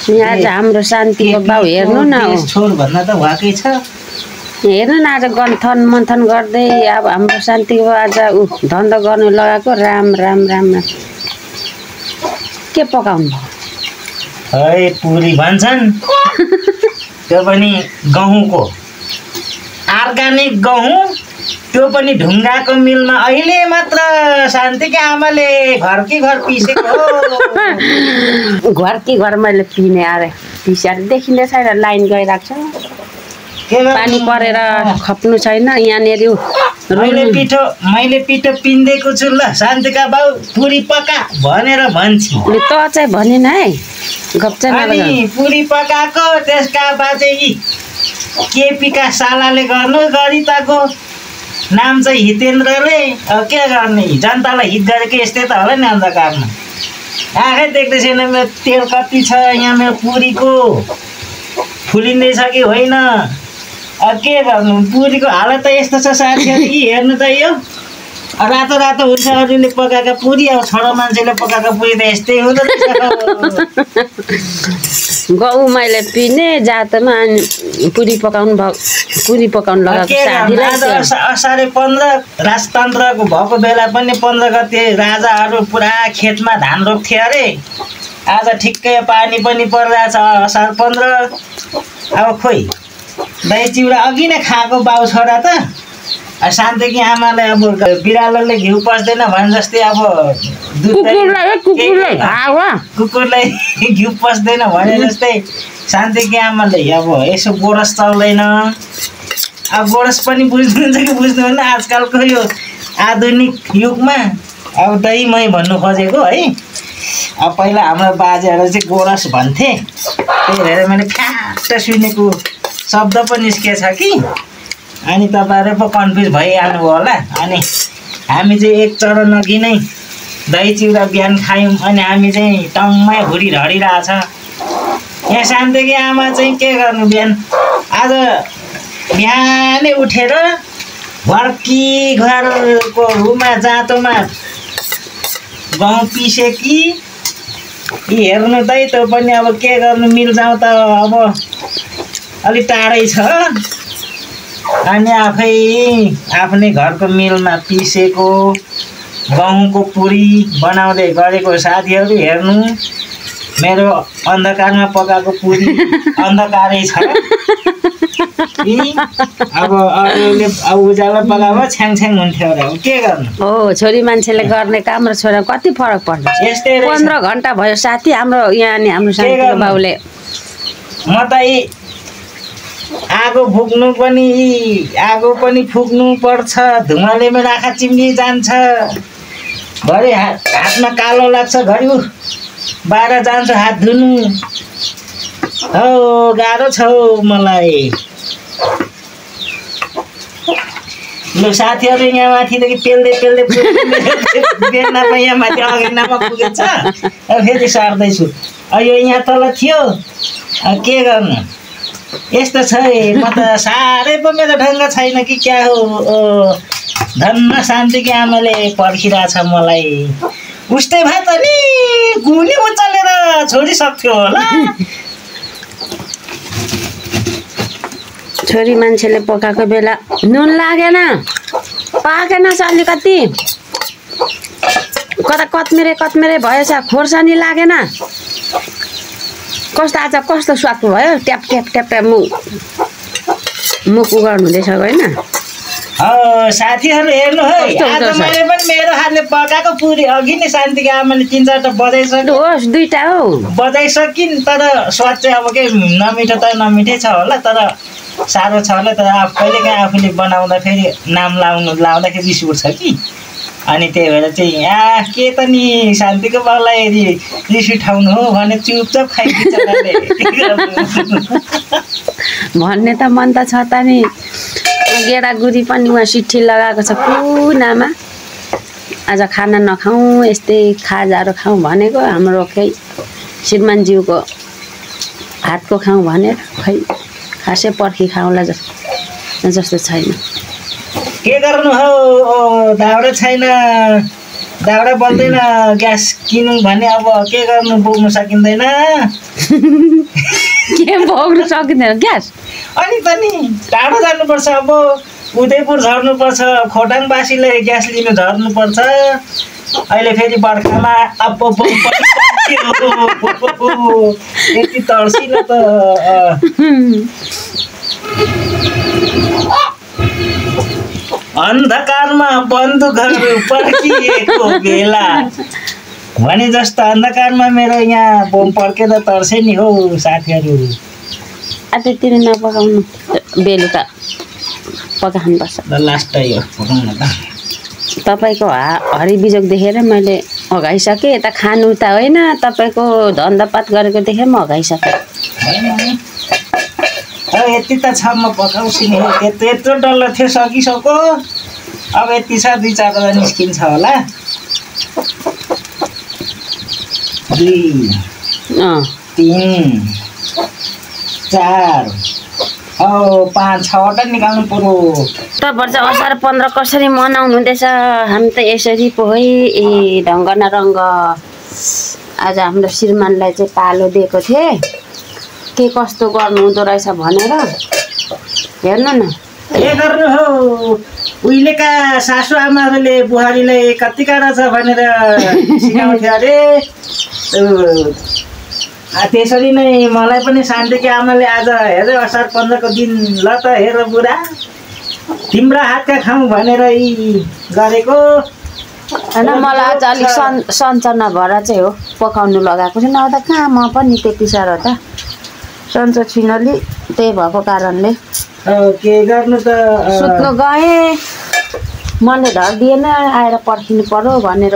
यहाँ चाहिँ हाम्रो शान्तिको बाउ हेर्नु न छोर भन्न त वाकै छ। हेर्नु न आज गन्थन मन्थन गर्दै अब हाम्रो शान्तिको आज धन्दा गर्नु लगाएको राम राम राम राम के पकाउनु भयो है पुरी भन्छन् त्यो पनि गहुँको अर्गानिक गहुँ त्यो पनि ढुङ्गाको मिलमा अहिले मात्र शान्तिकी आमाले घरकी घर पिसेको घरकी घर मैले पिने अरे पिसार देखिने छैन लाइन गइरहेको छ पानी परेर खप्नु छैन यहाँनिर मैले पिठो पिन्देको छु ल शान्तिका बाउ पुरी पका भनेर भन्छ त चाहिँ भनेन है गप्छ अनि पुरी पकाएको त्यसका बाजे यी केपीका सालाले गर्नु गरिताको नाम चाहिँ हितेन्द्रले के गर्ने जनतालाई हित गरेको यस्तै त होला नि अन्धकारमा आँखै देख्दै छैन मेरो तेल कति छ यहाँ मेरो पुरीको फुलिँदैछ कि होइन के गर्नु पुरीको हालत त यस्तो छ साथीहरू यी हेर्नु त यो रातो रातो हुन्छ अरूले पकाएको पुरी अब छोडो मान्छेले पकाएको पुरी त यस्तै हुँदो गहुँ मैले पिने जातमा पुरी पकाउनु लगाएको असारे 15 राजतन्त्रको भएको बेला पनि 15 गते राजाहरू पुरा खेतमा धान रोप्थे अरे आज ठिक्कै पानी पनि परिरहेछ असार 15 अब खोइ दही चिउरा अघि नै खाएको बाउ छोरा त शान्तिकी आमालाई अब बिरालोले घिउ पस्दैन भने जस्तै अब कुकुरलाई घिउ पस्दैन भने जस्तै शान्तिकी आमाले अब यसो गोरस चल्दैन अब गोरस पनि बुझ्नुहुन्छ कि बुझ्नुहुन्न आजकलको यो आधुनिक युगमा अब दही मै भन्नु खोजेको है अब पहिला हाम्रो बाजेहरू चाहिँ गोरस भन्थे त्यही भएर मैले फ्याक्ट सुनेको शब्द पनि निस्केछ कि अनि तपाईँहरू पो कन्फ्युज भइहाल्नु होला अनि हामी चाहिँ एक चरण अघि नै दही चिउरा बिहान खायौँ अनि हामी चाहिँ टम्मै हुरी ढडिरहेछ यहाँ शान्तिकी आमा चाहिँ के गर्नु बिहान आज बिहानै उठेर घरकी घरको रुमा जाँतोमा गहुँ पिसे कि हेर्नु त त्यो पनि अब के गर्नु मिल जाउँ त अब अलिक टाढै छ अनि आफ्नै घरको मिलमा पिसेको गहुँको पुरी बनाउँदै गरेको साथीहरू हेर्नु मेरो अन्धकारमा पकाएको पुरी अन्धकारै छ अब अरूले उज्यालो पकाएको छ्याङ हुन्थ्यो र के गर्नु हो छोरी मान्छेले गर्ने काम र छोरा कति फरक पर्छ यस्तै 15 घण्टा भयो साथी हाम्रो यहाँ नि हाम्रो शान्तिको बाउले म त आगो पनि फुक्नु पर्छ धुवाले मेरो आँखा चिम्ली जान्छ घरि हातमा कालो लाग्छ घरि बाहिर जान्छ हात धुनु हौ गाह्रो छ मलाई ल साथीहरू यहाँ माथिदेखि पेल्दै बेर्नामा यहाँ माथि अघिनामा पुगेछ फेरि सर्दैछु यो यहाँ तल थियो के गर्नु यस्तो छ म त साह्रै पो मेरो ढङ्ग छैन कि क्या हो धन्न शान्तिकी आमाले पर्खिरहेछ मलाई उस्तै भए त नि गुनी उचालेर छोडिसक्थ्यो होला छोरी मान्छेले पकाएको बेला नुन लागेन पाकेन अलिकति कता कत्मेरे भएछ खोर्सानी लागेन कस्तो आज कस्तो स्वाद भयो ट्याप ट्याप ट्याप ट्याप मुख उगाउनु हुँदैछ होइन साथीहरू हेर्नु है आज मैले पनि मेरो हातले पकाएको पुरी अघि नै शान्तिकी आमाले 3-4टा बजाइसक्यो होस् 2टा हो बजाइसकिन् तर स्वाद चाहिँ अब के नमिठो त नमिठै छ होला तर साह्रो छ होला तर कहिलेकाहीँ आफूले बनाउँदाखेरि नाम लाउँदाखेरि रिस उठ्छ कि अनि त्यही भएर चाहिँ के त नि शान्तिको बाउलाई रिस उठाउनु हो भने चुपचाप खाइदिन्छ भन्ने त मन त छ त नि गेडागुडी पनि उहाँ सिट्ठी लगाएको छ कुनामा आज खाना नखाउँ यस्तै खाजाहरू खाउँ भनेको हाम्रो खै श्रीमानज्यूको हातको खाउँ भनेर खै खासै पर्खी खाउँला जस्तो छैन के गर्नु हौ दाउरा छैन दाउरा बल्दैन ग्यास किनौँ भने अब के गर्नु बोक्नु सकिँदैन के बोक्नु सकिँदैन ग्यास अनि त नि टाढो जानुपर्छ अब उदयपुर झर्नुपर्छ खोटाङवासीलाई ग्यास लिनु झर्नुपर्छ अहिले फेरि बर्खामा अब यति तर्सिन त अन्धकारमा बन्दुकहरू पड्किएको बेला भने जस्तो अन्धकारमा मेरो यहाँ बम पड्केर तर्से नि हौ साथीहरू त्यति नपकाउनु बेलुका पकाउनुपर्छ लास्ट यो पकाउन त तपाईँको हरिबिजोग देखेर मैले अगाइसकेँ यता खानु त होइन तपाईँको धन्दापात गरेको देखेर म अगाइसकेँ यति त छ म पकाउँछु नि यत्रो डल्लो थियो सकिसक्यो अब यति छ 2-4 निस्किन्छ होला 2 3 4 5 6वटा निकाल्नु पर्यो तपाईहरु चाहिँ असार 15 कसरी मनाउनु हुँदैछ हामी त यसरी पो है ए ढङ्ग न रङ्ग आज हाम्रो श्रीमानलाई चाहिँ पालो दिएको थिए के कस्तो गर्नु हुँदो रहेछ भनेर हेर्नु न के गर्नु हो उहिलेका सासु आमाहरूले बुहारीलाई कति गाह्रो छ भनेर सिकाउँथ्यो अरे त्यसरी नै मलाई पनि शान्तिकी आमाले आज हेर असार 15 को दिन ल त हेर बुढा तिम्रो हातका खाऊ भनेर गरेको हैन मलाई आज अलिक सञ्चना भएर चाहिँ हो पकाउनु लगाएको छैन त कहाँ म पनि त्यति साह्रो त सन्चो छिनली त्यही भएको कारणले के गर्नु त सुत्नु गए मनले ढल दिएन आएर पर्खिनु पर्यो भनेर